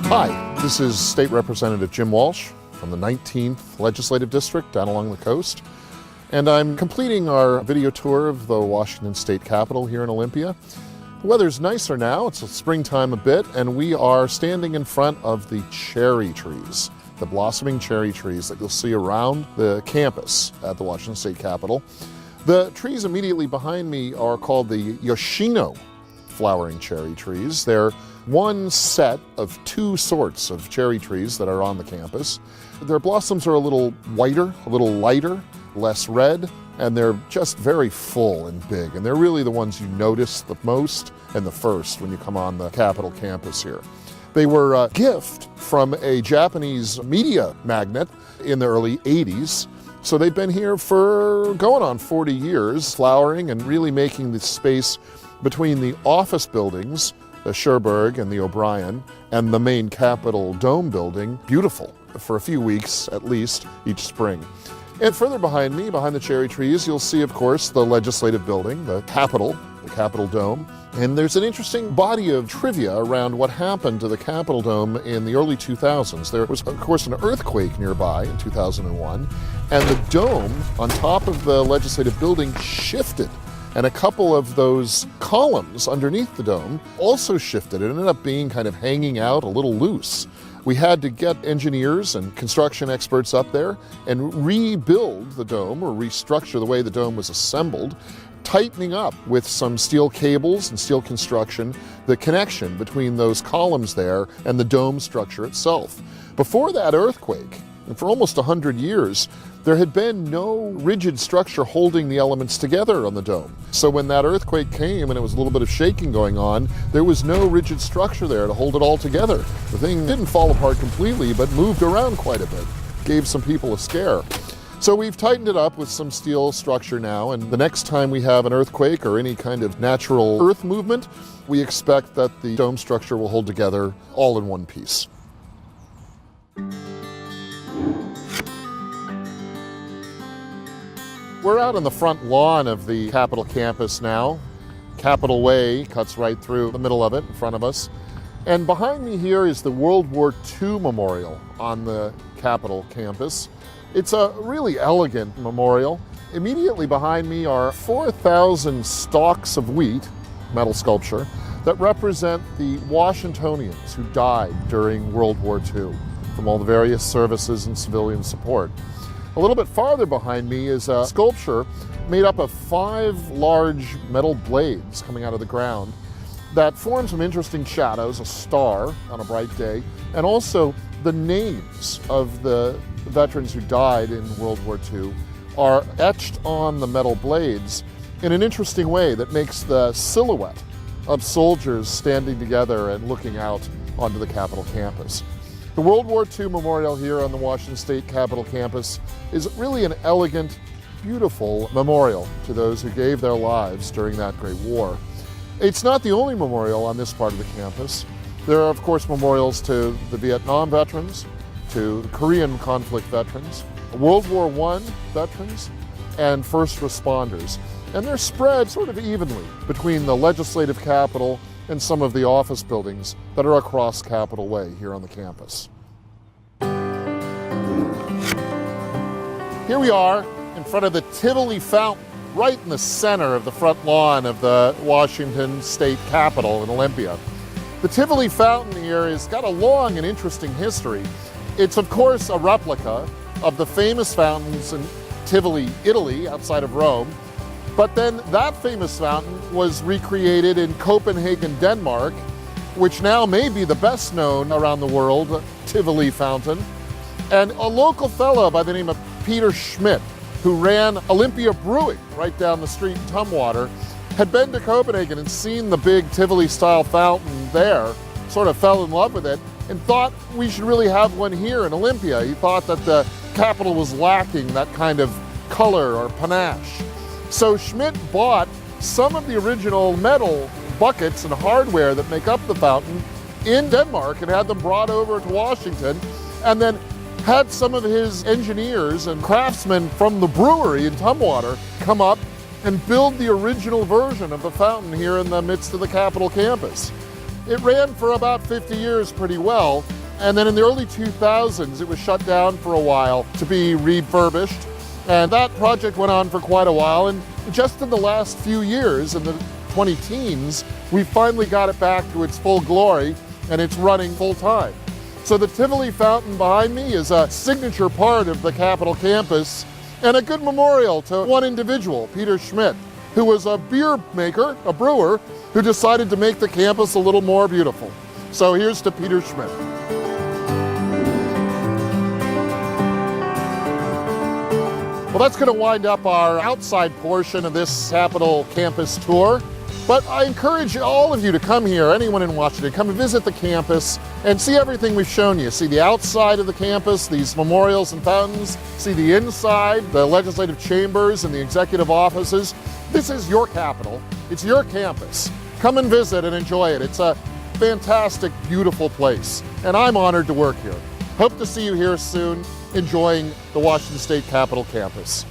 Hi, this is State Representative Jim Walsh from the 19th Legislative District down along the coast. And I'm completing our video tour of the Washington State Capitol here in Olympia. The weather's nicer now, it's springtime a bit, and we are standing in front of the cherry trees, the blossoming cherry trees that you'll see around the campus at the Washington State Capitol. The trees immediately behind me are called the Yoshino flowering cherry trees. They're one set of two sorts of cherry trees that are on the campus. Their blossoms are a little whiter, a little lighter, less red, and they're just very full and big. And they're really the ones you notice the most and the first when you come on the Capitol campus here. They were a gift from a Japanese media magnate in the early 80s. So they've been here for going on 40 years, flowering and really making the space between the office buildings, the Sherberg and the O'Brien, and the main Capitol Dome building, beautiful for a few weeks at least each spring. And further behind me, behind the cherry trees, you'll see, of course, the legislative building, the Capitol Dome. And there's an interesting body of trivia around what happened to the Capitol Dome in the early 2000s. There was, of course, an earthquake nearby in 2001, and the dome on top of the legislative building shifted. And a couple of those columns underneath the dome also shifted. It ended up being kind of hanging out a little loose. We had to get engineers and construction experts up there and rebuild the dome or restructure the way the dome was assembled, tightening up with some steel cables and steel construction the connection between those columns there and the dome structure itself. Before that earthquake, and for almost 100 years, there had been no rigid structure holding the elements together on the dome. So when that earthquake came and it was a little bit of shaking going on, there was no rigid structure there to hold it all together. The thing didn't fall apart completely, but moved around quite a bit. Gave some people a scare. So we've tightened it up with some steel structure now, and the next time we have an earthquake or any kind of natural earth movement, we expect that the dome structure will hold together all in one piece. We're out on the front lawn of the Capitol campus now. Capitol Way cuts right through the middle of it in front of us. And behind me here is the World War II memorial on the Capitol campus. It's a really elegant memorial. Immediately behind me are 4,000 stalks of wheat, metal sculpture, that represent the Washingtonians who died during World War II from all the various services and civilian support. A little bit farther behind me is a sculpture made up of 5 large metal blades coming out of the ground that form some interesting shadows, a star on a bright day, and also the names of the veterans who died in World War II are etched on the metal blades in an interesting way that makes the silhouette of soldiers standing together and looking out onto the Capitol campus. The World War II memorial here on the Washington State Capitol campus is really an elegant, beautiful memorial to those who gave their lives during that great war. It's not the only memorial on this part of the campus. There are, of course, memorials to the Vietnam veterans, to the Korean conflict veterans, World War I veterans, and first responders. And they're spread sort of evenly between the legislative capitol and some of the office buildings that are across Capitol Way here on the campus. Here we are in front of the Tivoli Fountain, right in the center of the front lawn of the Washington State Capitol in Olympia. The Tivoli Fountain here has got a long and interesting history. It's, of course, a replica of the famous fountains in Tivoli, Italy, outside of Rome. But then that famous fountain was recreated in Copenhagen, Denmark, which now may be the best known around the world, Tivoli Fountain. And a local fellow by the name of Peter Schmidt, who ran Olympia Brewing right down the street in Tumwater, had been to Copenhagen and seen the big Tivoli-style fountain there, sort of fell in love with it, and thought we should really have one here in Olympia. He thought that the Capitol was lacking that kind of color or panache. So Schmidt bought some of the original metal buckets and hardware that make up the fountain in Denmark and had them brought over to Washington, and then had some of his engineers and craftsmen from the brewery in Tumwater come up and build the original version of the fountain here in the midst of the Capitol campus. It ran for about 50 years pretty well, And then in the early 2000s, it was shut down for a while to be refurbished. And that project went on for quite a while. And just in the last few years, in the 20-teens, we finally got it back to its full glory, and it's running full time. So the Tivoli fountain behind me is a signature part of the Capitol campus and a good memorial to one individual, Peter Schmidt, who was a beer maker, a brewer, who decided to make the campus a little more beautiful. So here's to Peter Schmidt. Well, that's going to wind up our outside portion of this Capitol campus tour. But I encourage all of you to come here, anyone in Washington, come and visit the campus and see everything we've shown you. See the outside of the campus, these memorials and fountains. See the inside, the legislative chambers and the executive offices. This is your Capitol. It's your campus. Come and visit and enjoy it. It's a fantastic, beautiful place. And I'm honored to work here. Hope to see you here soon, enjoying the Washington State Capitol campus.